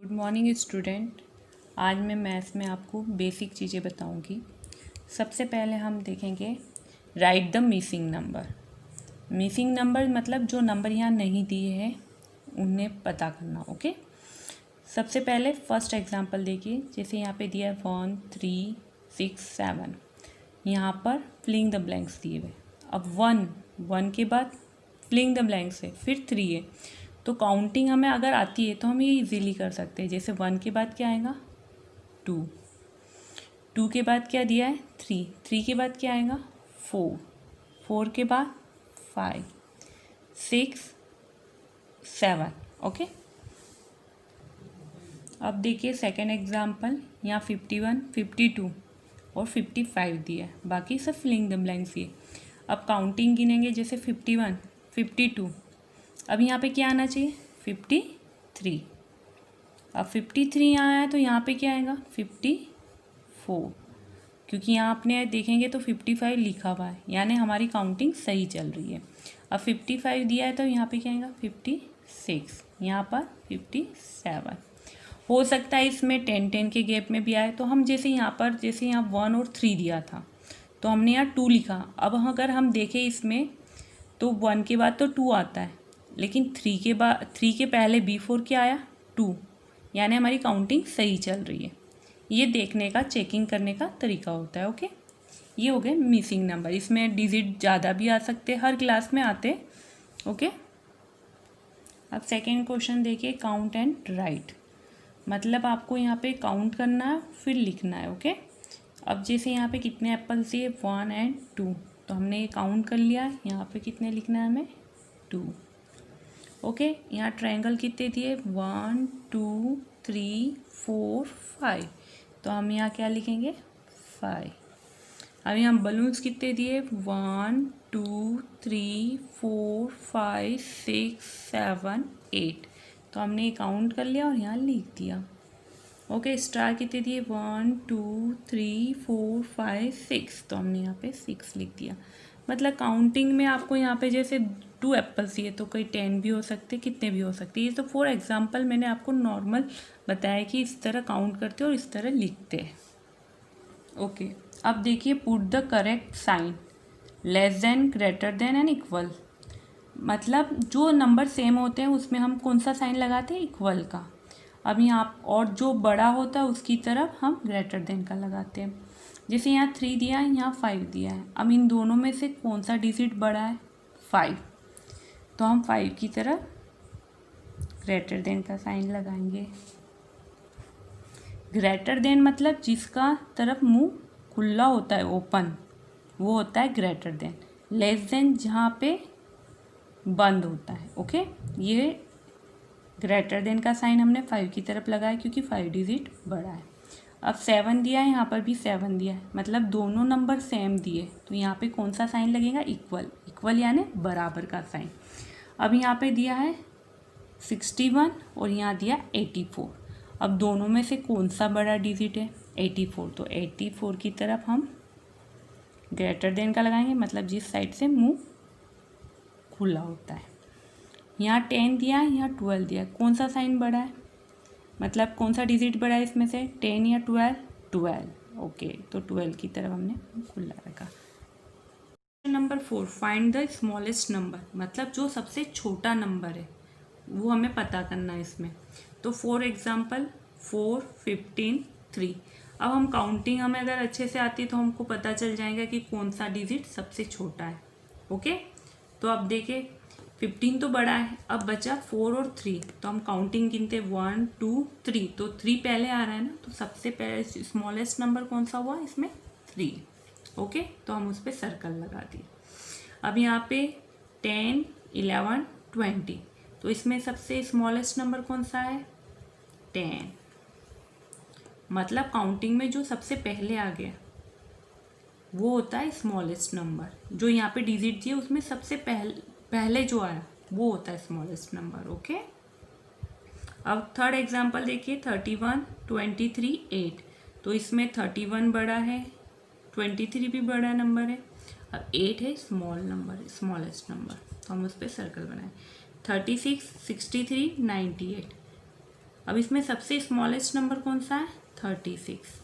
Good morning student. आज मैं maths में आपको बेसिक चीज़ें बताऊंगी। सबसे पहले हम देखेंगे right the missing number. Missing number मतलब जो नंबर यहाँ नहीं दिए हैं उन्हें पता करना। ओके, सबसे पहले फर्स्ट एग्जांपल देखिए। जैसे यहाँ पे दिया है 1 3 6 7, यहाँ पर फिलिंग द ब्लैंक्स दिए हुए। अब 1 के बाद फिलिंग द ब्लैंक्स है, फिर 3 है, तो काउंटिंग हमें अगर आती है तो हम ये इजीली कर सकते हैं। जैसे 1 के बाद क्या आएगा 2, 2 के बाद क्या दिया है 3, 3 के बाद क्या आएगा 4, 4 के बाद 5 6 7। ओके, अब देखिए सेकेंड एग्जाम्पल। यहाँ 51 52 और 55 दिया है, बाकी सब फिलिंग द ब्लैंक्स दिए। अब काउंटिंग गिनेंगे। जैसे 51 52, अब यहाँ पे क्या आना चाहिए 53। अब 53 यहाँ आया तो यहाँ पे क्या आएगा 54, क्योंकि यहाँ आपने देखेंगे तो 55 लिखा हुआ है, यानी हमारी काउंटिंग सही चल रही है। अब 55 दिया है तो यहाँ पे क्या आएगा 56, यहाँ पर 57। हो सकता है इसमें 10 के गैप में भी आए, तो हम जैसे यहाँ पर जैसे यहाँ 1 और 3 दिया था तो हमने यहाँ 2 लिखा। अब अगर हम देखें इसमें तो 1 के बाद तो 2 आता है, लेकिन 3 के पहले B4 क्या आया 2, यानी हमारी काउंटिंग सही चल रही है। ये देखने का, चेकिंग करने का तरीका होता है। ओके, ये हो गए मिसिंग नंबर। इसमें डिजिट ज़्यादा भी आ सकते हैं, हर क्लास में आते हैं। ओके, अब सेकेंड क्वेश्चन देखिए, काउंट एंड राइट। मतलब आपको यहाँ पे काउंट करना है फिर लिखना है। ओके, अब जैसे यहाँ पे कितने एप्पल्स दिए 1 और 2, तो हमने ये काउंट कर लिया। यहाँ पे कितने लिखना है हमें 2। ओके, यहाँ ट्रायंगल कितने दिए 1 2 3 4 5, तो हम यहाँ क्या लिखेंगे 5। अब यहाँ बलून्स कितने दिए 1 2 3 4 5 6 7 8, तो हमने ये काउंट कर लिया और यहाँ लिख दिया। ओके, स्टार कितने दिए 1 2 3 4 5 6, तो हमने यहाँ पे 6 लिख दिया। मतलब काउंटिंग में आपको यहाँ पे जैसे 2 एप्पल्स दिए तो कई 10 भी हो सकते, कितने भी हो सकते। ये तो फॉर एग्जांपल मैंने आपको नॉर्मल बताया कि इस तरह काउंट करते और इस तरह लिखते हैं। ओके, अब देखिए put the correct sign less than, greater than and equal. मतलब जो नंबर सेम होते हैं उसमें हम कौन सा साइन लगाते हैं इक्वल का। अब यहाँ और जो बड़ा होता है उसकी तरफ हम ग्रेटर देन का लगाते हैं। जैसे यहाँ 3 दिया है, यहाँ 5 दिया है। अब इन दोनों में से कौन सा डिजिट बड़ा है 5, तो हम 5 की तरफ ग्रेटर देन का साइन लगाएंगे। ग्रेटर देन मतलब जिसका तरफ मुंह खुला होता है, ओपन, वो होता है ग्रेटर देन। लेस देन जहाँ पे बंद होता है। ओके, ये ग्रेटर देन का साइन हमने 5 की तरफ लगाया क्योंकि 5 डिजिट बड़ा है। अब 7 दिया है, यहाँ पर भी 7 दिया है, मतलब दोनों नंबर सेम दिए, तो यहाँ पे कौन सा साइन लगेगा इक्वल। इक्वल यानी बराबर का साइन। अब यहाँ पे दिया है 61 और यहाँ दिया 84। अब दोनों में से कौन सा बड़ा डिजिट है 84, तो 84 की तरफ हम ग्रेटर देन का लगाएंगे, मतलब जिस साइड से मुंह खुला होता है। यहाँ 10 दिया है, यहाँ 12 दिया है, कौन सा साइन बड़ा है, मतलब कौन सा डिजिट बड़ा है इसमें से 10 या 12 12। ओके, तो 12 की तरफ हमने खुला रखा। Number 4, find the smallest number. मतलब जो सबसे छोटा नंबर है वो हमें पता करना है इसमें। तो फॉर एग्जाम्पल 4 15 3। अब हम काउंटिंग हमें अगर अच्छे से आती है तो हमको पता चल जाएगा कि कौन सा डिजिट सबसे छोटा है। ओके, तो अब देखिए 15 तो बड़ा है, अब बचा 4 और 3, तो हम काउंटिंग गिनते 1 2 3, तो 3 पहले आ रहा है ना, तो सबसे पहले स्मॉलेस्ट नंबर कौन सा हुआ इसमें 3। ओके, तो हम उस पर सर्कल लगा दिए। अब यहाँ पे 10 11 20, तो इसमें सबसे स्मॉलेस्ट नंबर कौन सा है 10। मतलब काउंटिंग में जो सबसे पहले आ गया वो होता है स्मॉलेस्ट नंबर। जो यहाँ पे डिजिट दिए उसमें सबसे पहले जो आया वो होता है स्मॉलेस्ट नंबर। ओके, अब थर्ड एग्जांपल देखिए 31 23 8, तो इसमें 31 बड़ा है, 23 भी बड़ा नंबर है, अब 8 है स्मॉल नंबर, स्मॉलेस्ट नंबर, तो हम उस पर सर्कल बनाए। 36 63 98, अब इसमें सबसे स्मॉलेस्ट नंबर कौन सा है? 36।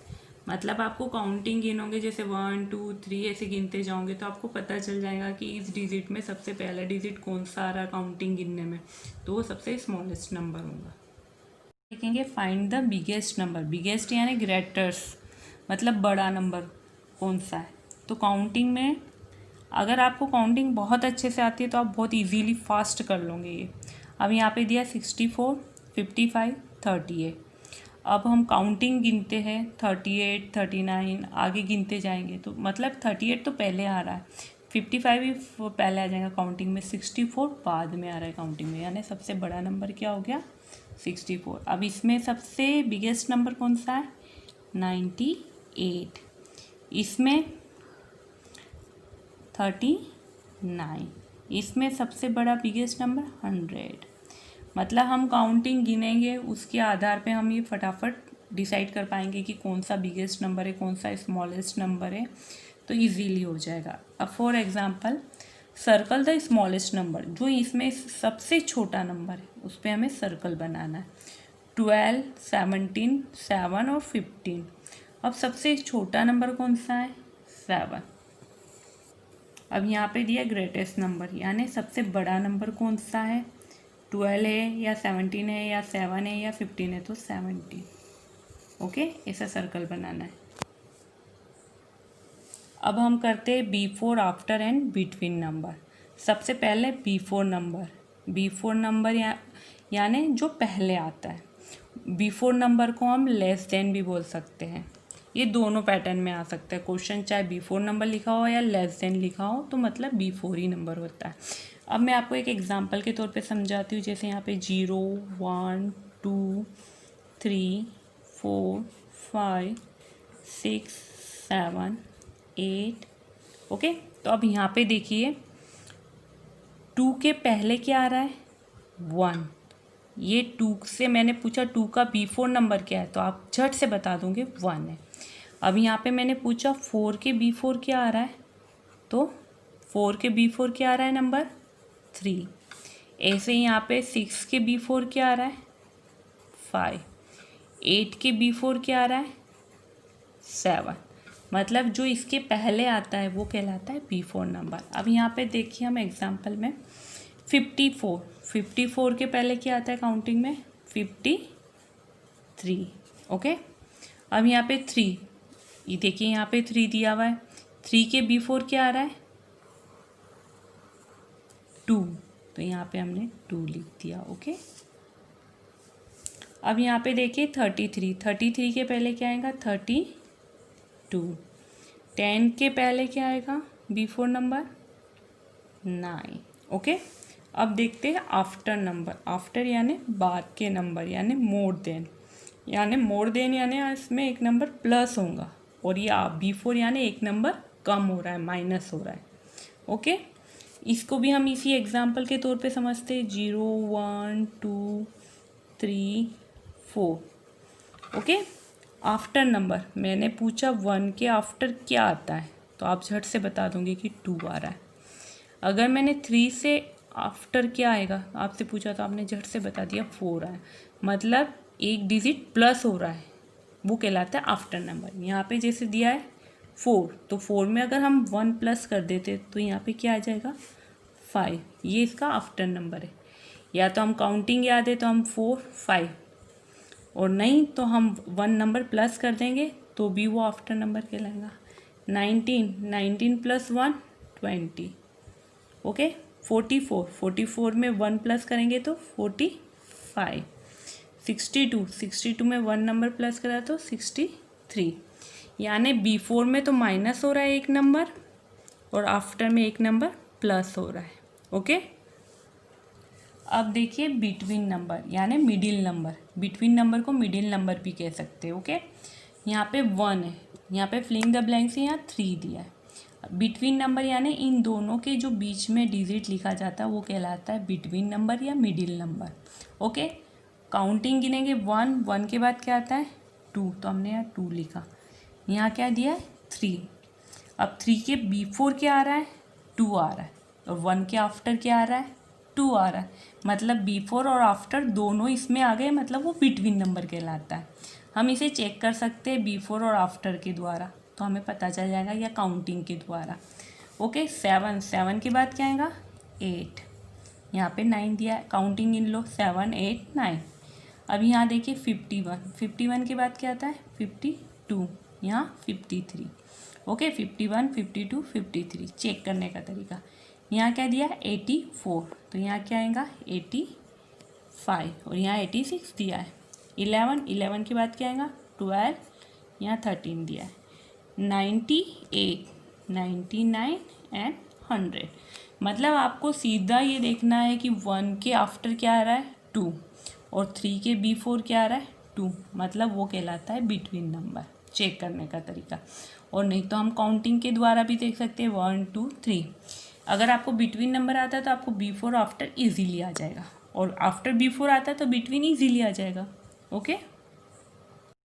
मतलब आपको काउंटिंग गिनोगे, जैसे 1 2 3 ऐसे गिनते जाओगे तो आपको पता चल जाएगा कि इस डिजिट में सबसे पहला डिजिट कौन सा आ रहा है काउंटिंग गिनने में, तो वो सबसे स्मॉलेस्ट नंबर होगा। देखेंगे find the biggest number. Biggest यानी ग्रेटर्स, मतलब बड़ा नंबर कौन सा है। तो काउंटिंग में अगर आपको काउंटिंग बहुत अच्छे से आती है तो आप बहुत इजीली फास्ट कर लोगे ये। अब यहाँ पे दिया 64, 55, 38। अब हम काउंटिंग गिनते हैं 38, 39 आगे गिनते जाएंगे, तो मतलब 38 तो पहले आ रहा है, 55 भी पहले आ जाएगा काउंटिंग में, 64 बाद में आ रहा है काउंटिंग में, यानी सबसे बड़ा नंबर क्या हो गया? 64। अब इसमें सबसे बिगेस्ट नंबर कौन सा है? 98। इसमें 39। इसमें सबसे बड़ा बिगेस्ट नंबर 100। मतलब हम काउंटिंग गिनेंगे उसके आधार पे हम ये फटाफट डिसाइड कर पाएंगे कि कौन सा बिगेस्ट नंबर है, कौन सा स्मॉलेस्ट नंबर है, तो इजीली हो जाएगा। अब for example circle the smallest number, जो इसमें सबसे छोटा नंबर है उस पर हमें सर्कल बनाना है। 12, 17, 7 और 15। अब सबसे छोटा नंबर कौन सा है? 7। अब यहाँ पे दिया ग्रेटेस्ट नंबर, यानी सबसे बड़ा नंबर कौन सा है? 12 है या 17 है या 7 है या 15 है, तो 17। ओके, ऐसा सर्कल बनाना है। अब हम करते हैं before, after and between number. सबसे पहले बिफोर नंबर। बिफोर नंबर यानी जो पहले आता है। बिफोर नंबर को हम लेस देन भी बोल सकते हैं। ये दोनों पैटर्न में आ सकता है क्वेश्चन, चाहे बिफोर नंबर लिखा हो या लेस देन लिखा हो तो मतलब बिफोर ही नंबर होता है। अब मैं आपको एक एग्जांपल के तौर पे समझाती हूँ। जैसे यहाँ पे 0 1 2 3 4 5 6 7 8। ओके, तो अब यहाँ पे देखिए 2 के पहले क्या आ रहा है? 1। ये 2 से मैंने पूछा 2 का बिफोर नंबर क्या है, तो आप झट से बता दोगे 1 है। अब यहाँ पे मैंने पूछा 4 के बिफोर क्या आ रहा है, तो 4 के बिफोर क्या आ रहा है? नंबर 3। ऐसे ही यहाँ पे 6 के बिफोर क्या आ रहा है? 5। 8 के बिफोर क्या आ रहा है? 7। मतलब जो इसके पहले आता है वो कहलाता है बिफोर नंबर। अब यहाँ पे देखिए हम एग्जांपल में 54। 54 के पहले क्या आता है काउंटिंग में? 53। ओके, अब यहाँ पे 3, ये देखिए यहाँ पे 3 दिया हुआ है। 3 के बिफोर क्या आ रहा है? 2, तो यहाँ पे हमने 2 लिख दिया। ओके, अब यहाँ पे देखिए 33। 33 के पहले क्या आएगा? 32। 10 के पहले क्या आएगा बिफोर नंबर? 9। ओके, अब देखते हैं आफ्टर नंबर। आफ्टर यानी बाद के नंबर, यानी मोर देन। यानी मोर देन यानी इसमें एक नंबर प्लस होगा, और ये बिफोर यानी एक नंबर कम हो रहा है, माइनस हो रहा है। ओके, इसको भी हम इसी एग्जाम्पल के तौर पे समझते हैं। 0 1 2 3 4। ओके, आफ्टर नंबर मैंने पूछा 1 के आफ्टर क्या आता है, तो आप झट से बता दोगे कि 2 आ रहा है। अगर मैंने 3 से आफ्टर क्या आएगा आपसे पूछा तो आपने झट से बता दिया 4 है, मतलब एक डिजिट प्लस हो रहा है, वो कहलाता है आफ्टर नंबर। यहाँ पे जैसे दिया है 4, तो 4 में अगर हम 1 प्लस कर देते तो यहाँ पे क्या आ जाएगा? 5। ये इसका आफ्टर नंबर है। या तो हम काउंटिंग याद है तो हम 4 5, और नहीं तो हम 1 नंबर प्लस कर देंगे तो भी वो आफ्टर नंबर कहलाएगा। 19 प्लस 1 20। ओके, 44 में 1 प्लस करेंगे तो 45। 62 में 1 नंबर प्लस करा तो 63। यानी बिफोर में तो माइनस हो रहा है एक नंबर, और आफ्टर में एक नंबर प्लस हो रहा है। ओके, अब देखिए बिटवीन नंबर यानी मिडिल नंबर। बिटवीन नंबर को मिडिल नंबर भी कह सकते हैं। ओके, यहाँ पे 1 है, यहाँ पे फिलिंग द ब्लैंक्स है, यहाँ 3 दिया है। बिटवीन नंबर यानी इन दोनों के जो बीच में डिजिट लिखा जाता है वो कहलाता है बिटवीन नंबर या मिडिल नंबर। ओके, काउंटिंग गिनेंगे 1, 1 के बाद क्या आता है? 2, तो हमने यहाँ 2 लिखा। यहाँ क्या दिया है? 3। अब 3 के बिफोर क्या आ रहा है? 2 आ रहा है, और 1 के आफ्टर क्या आ रहा है? 2 आ रहा है, मतलब बिफोर और आफ्टर दोनों इसमें आ गए, मतलब वो बिटवीन नंबर कहलाता है। हम इसे चेक कर सकते हैं बिफोर और आफ्टर के द्वारा, तो हमें पता चल जाएगा, या काउंटिंग के द्वारा। ओके, 7 के बाद क्या आएगा 8, यहाँ पे 9 दिया है, काउंटिंग इन लो 7 8 9। अब यहाँ देखिए 51 के बाद क्या आता है 52, यहाँ 53। ओके, 51 52 53। चेक करने का तरीका, यहाँ क्या दिया 84, तो यहाँ क्या आएगा 85, और यहाँ 86 दिया है। 11 के बाद क्या आएगा 12, यहाँ 13 दिया है। 98 99 एंड 100, मतलब आपको सीधा ये देखना है कि 1 के आफ्टर क्या आ रहा है 2, और 3 के बिफोर क्या आ रहा है 2, मतलब वो कहलाता है बिटवीन नंबर। चेक करने का तरीका, और नहीं तो हम काउंटिंग के द्वारा भी देख सकते हैं 1 2 3। अगर आपको बिटवीन नंबर आता है तो आपको बिफोर आफ्टर इजीली आ जाएगा, और आफ्टर बिफोर आता है तो बिटवीन इजीली आ जाएगा। ओके,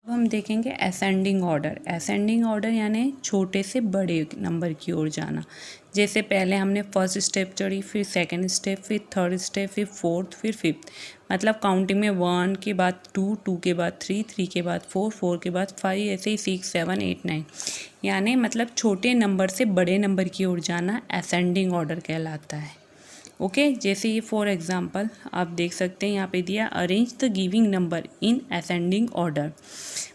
अब हम देखेंगे असेंडिंग ऑर्डर। असेंडिंग ऑर्डर यानी छोटे से बड़े नंबर की ओर जाना। जैसे पहले हमने फर्स्ट स्टेप चढ़ी, फिर सेकंड स्टेप, फिर थर्ड स्टेप, फिर फोर्थ, फिर फिफ्थ, मतलब काउंटिंग में 1 के बाद 2, 2 के बाद 3, 3 के बाद 4, 4 के बाद 5, ऐसे ही 6 7 8 9, यानी मतलब छोटे नंबर से बड़े नंबर की ओर जाना असेंडिंग ऑर्डर कहलाता है। ओके, जैसे ये फॉर एग्जांपल आप देख सकते हैं यहाँ पे दिया arrange the giving number in ascending order,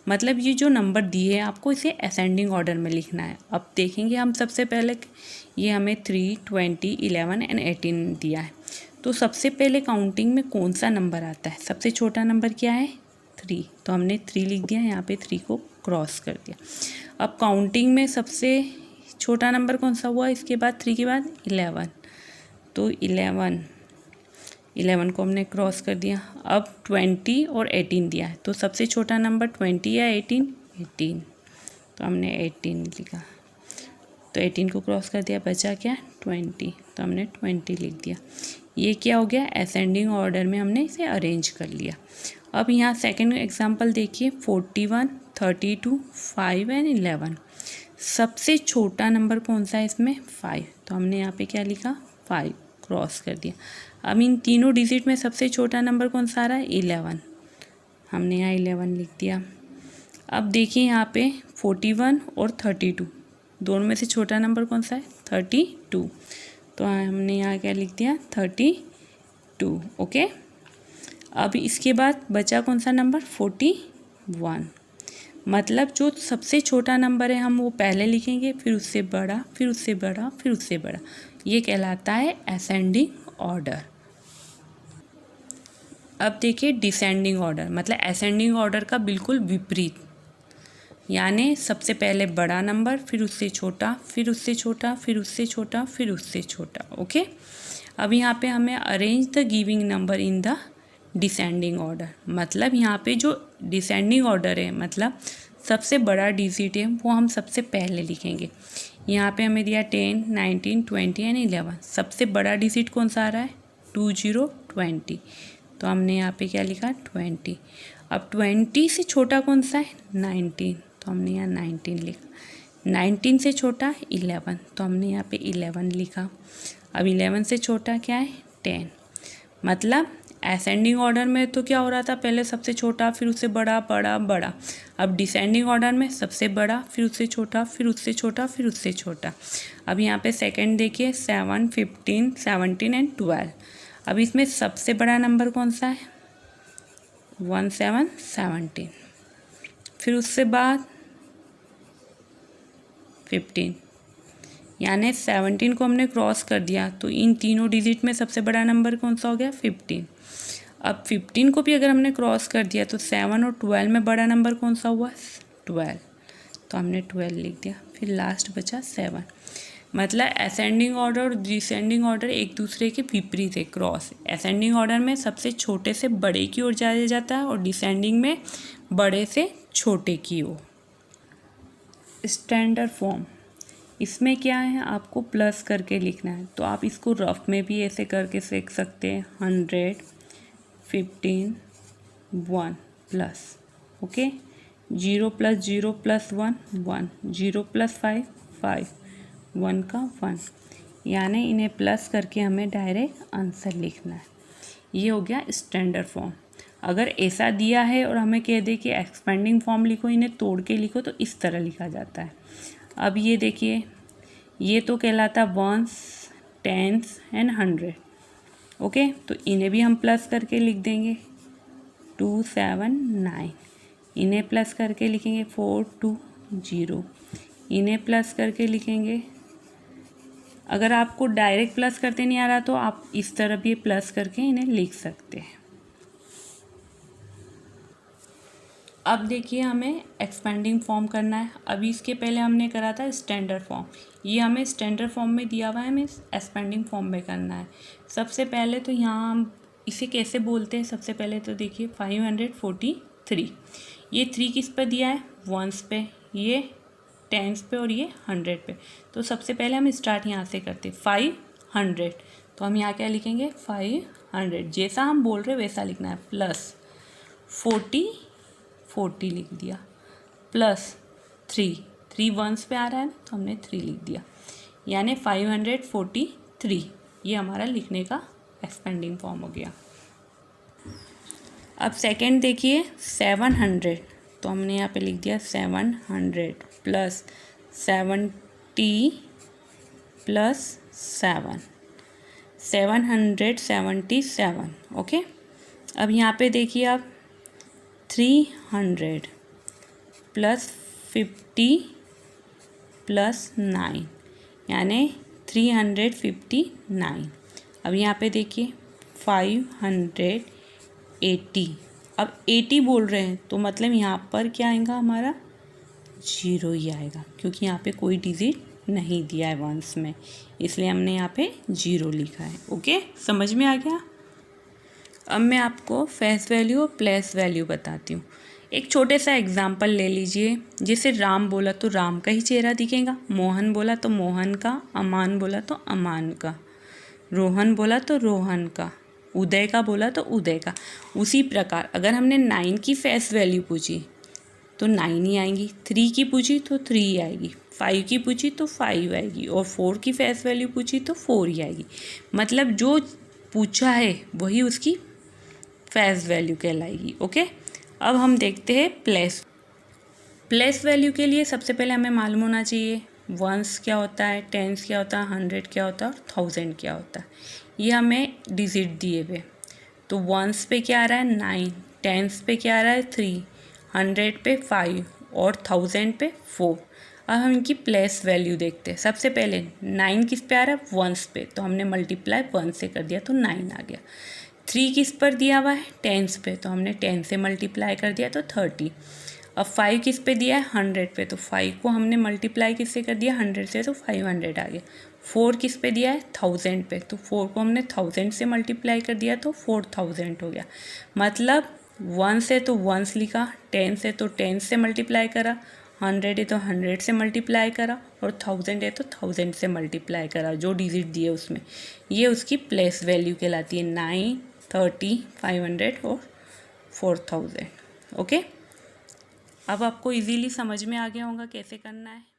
मतलब ये जो नंबर दिए हैं आपको इसे असेंडिंग ऑर्डर में लिखना है। अब देखेंगे हम सबसे पहले, ये हमें 3 20 11 एंड 18 दिया है, तो सबसे पहले काउंटिंग में कौन सा नंबर आता है, सबसे छोटा नंबर क्या है 3, तो हमने 3 लिख दिया, यहाँ पे 3 को क्रॉस कर दिया। अब काउंटिंग में सबसे छोटा नंबर कौन सा हुआ, इसके बाद 3 के बाद 11, तो 11 को हमने क्रॉस कर दिया। अब 20 और 18 दिया है, तो सबसे छोटा नंबर 20 या 18, तो हमने 18 लिखा, तो 18 को क्रॉस कर दिया, बचा क्या 20, तो हमने 20 लिख दिया। ये क्या हो गया असेंडिंग ऑर्डर में हमने इसे अरेंज कर लिया। अब यहाँ सेकंड एग्जांपल देखिए 41 32 5 एंड 11, सबसे छोटा नंबर कौन सा है इसमें 5, तो हमने यहाँ पे क्या लिखा 5 क्रॉस कर दिया। अब इन तीनों डिजिट में सबसे छोटा नंबर कौन सा आ रहा है 11, हमने यहाँ 11 लिख दिया। अब देखिए यहाँ पे 41 और 32 दोनों में से छोटा नंबर कौन सा है 32, तो हमने यहाँ क्या लिख दिया 32। ओके, अब इसके बाद बचा कौन सा नंबर 41, मतलब जो सबसे छोटा नंबर है हम वो पहले लिखेंगे, फिर उससे बड़ा, फिर उससे बड़ा, फिर उससे बड़ा, ये कहलाता है असेंडिंग ऑर्डर। अब देखिए डिसेंडिंग ऑर्डर, मतलब असेंडिंग ऑर्डर का बिल्कुल विपरीत, यानी सबसे पहले बड़ा नंबर, फिर उससे छोटा, फिर उससे छोटा, फिर उससे छोटा, फिर उससे छोटा। ओके, अब यहाँ पे हमें arrange the giving number in the descending order, मतलब यहाँ पे जो डिसेंडिंग ऑर्डर है, मतलब सबसे बड़ा डिजिट है वो हम सबसे पहले लिखेंगे। यहाँ पे हमें दिया 10 19 20 एंड 11, सबसे बड़ा डिजिट कौन सा आ रहा है 20 20, तो हमने यहाँ पे क्या लिखा 20। अब 20 से छोटा कौन सा है 19, तो हमने यहाँ 19 लिखा। 19 से छोटा 11, तो हमने यहाँ पे 11 लिखा। अब 11 से छोटा क्या है 10, मतलब असेंडिंग ऑर्डर में तो क्या हो रहा था पहले सबसे छोटा, फिर उससे बड़ा, बड़ा, बड़ा। अब डिसेंडिंग ऑर्डर में सबसे बड़ा, फिर उससे छोटा, फिर उससे छोटा, फिर उससे छोटा। अब यहाँ पे सेकंड देखिए 7 15 17 एंड 12, अब इसमें सबसे बड़ा नंबर कौन सा है 17 17, फिर उससे बाद 15, यानी 17 को हमने क्रॉस कर दिया, तो इन तीनों डिजिट में सबसे बड़ा नंबर कौन सा हो गया 15। अब 15 को भी अगर हमने क्रॉस कर दिया तो 7 और 12 में बड़ा नंबर कौन सा हुआ 12, तो हमने 12 लिख दिया, फिर लास्ट बचा 7। मतलब असेंडिंग ऑर्डर और डिसेंडिंग ऑर्डर एक दूसरे के विपरीत है, क्रॉस। असेंडिंग ऑर्डर में सबसे छोटे से बड़े की ओर जाया जाता है और डिसेंडिंग में बड़े से छोटे की ओर। स्टैंडर्ड फॉर्म, इसमें क्या है आपको प्लस करके लिखना है, तो आप इसको रफ में भी ऐसे करके सीख सकते हैं 100 15 1 प्लस। ओके, 0 + 0 + 1 1, 0 + 5 5, 1 का 1, यानी इन्हें प्लस करके हमें डायरेक्ट आंसर लिखना है। ये हो गया स्टैंडर्ड फॉर्म। अगर ऐसा दिया है और हमें कह दे कि एक्सपेंडिंग फॉर्म लिखो, इन्हें तोड़ के लिखो, तो इस तरह लिखा जाता है। अब ये देखिए, ये तो कहलाता वंस, टेंस एंड 100। ओके, तो इन्हें भी हम प्लस करके लिख देंगे 2 7 9। इन्हें प्लस करके लिखेंगे 4 2 0। इन्हें प्लस करके लिखेंगे। अगर आपको डायरेक्ट प्लस करते नहीं आ रहा तो आप इस तरह भी प्लस करके इन्हें लिख सकते हैं। अब देखिए, हमें एक्सपेंडिंग फॉर्म करना है। अभी इसके पहले हमने करा था स्टैंडर्ड फॉर्म। ये हमें स्टैंडर्ड फॉर्म में दिया हुआ है, हमें एक्सपेंडिंग फॉर्म में करना है। सबसे पहले तो यहाँ हम इसे कैसे बोलते हैं, सबसे पहले तो देखिए 543। ये 3 किस पर दिया है, वंस पे, ये टेंस पे और ये 100 पे। तो सबसे पहले हम स्टार्ट यहाँ से करते 500। तो हम यहाँ क्या लिखेंगे 500, जैसा हम बोल रहे वैसा लिखना है। प्लस 40 लिख दिया, प्लस 3 वंस पे आ रहा है तो हमने 3 लिख दिया, यानी 543। ये हमारा लिखने का एक्सपेंडिंग फॉर्म हो गया। अब सेकंड देखिए 700। तो हमने यहाँ पे लिख दिया 700 प्लस 70 प्लस 7, 777। ओके, अब यहाँ पे देखिए आप 300 प्लस 50 प्लस 9, यानी 359। अब यहाँ पे देखिए 580। अब 80 बोल रहे हैं तो मतलब यहाँ पर क्या आएगा, हमारा 0 ही आएगा, क्योंकि यहाँ पे कोई डिजिट नहीं दिया है वंस में, इसलिए हमने यहाँ पे 0 लिखा है। ओके, समझ में आ गया। अब मैं आपको फेस वैल्यू और प्लेस वैल्यू बताती हूँ। एक छोटे सा एग्जाम्पल ले लीजिए। जैसे राम बोला तो राम का ही चेहरा दिखेगा, मोहन बोला तो मोहन का, अमान बोला तो अमान का, रोहन बोला तो रोहन का, उदय का बोला तो उदय का। उसी प्रकार अगर हमने 9 की फेस वैल्यू पूछी तो 9 ही आएंगी, 3 की पूछी तो 3 ही आएगी, 5 की पूछी तो 5 आएगी, और 4 की फेस वैल्यू पूछी तो 4 ही आएगी। मतलब जो पूछा है वही उसकी फेस वैल्यू कहलाएगी। ओके, अब हम देखते हैं प्लेस वैल्यू के लिए सबसे पहले हमें मालूम होना चाहिए वंस क्या होता है, टेंस क्या होता है, 100 क्या होता है और 1000 क्या होता है। ये हमें डिजिट दिए हुए। तो वंस पे क्या आ रहा है 9, टेंस पे क्या आ रहा है 3, 100 पे 5 और 1000 पे 4। अब हम इनकी प्लेस वैल्यू देखते हैं। सबसे पहले 9 किस पे आ रहा है, वंस पे, तो हमने मल्टीप्लाई 1 से कर दिया तो 9 आ गया। 3 किस पर दिया हुआ है, टेंस पे, तो हमने 10 से मल्टीप्लाई कर दिया तो 30। अब 5 किस पे दिया है, 100 पे, तो 5 को हमने मल्टीप्लाई किससे कर दिया 100 से, तो 500 आ गया। 4 किस पे दिया है 1000 पे, तो 4 को हमने 1000 से मल्टीप्लाई कर दिया तो 4000 हो गया। मतलब 1 से तो 1 लिखा, 10 से तो 10 से मल्टीप्लाई करा, 100 है तो 100 से मल्टीप्लाई करा, और 1000 है तो 1000 से मल्टीप्लाई करा, जो डिजिट दिए उसमें। ये उसकी प्लेस वैल्यू कहलाती है, 9, 30, 500 और 4000। ओके, अब आपको इजीली समझ में आ गया होगा कैसे करना है।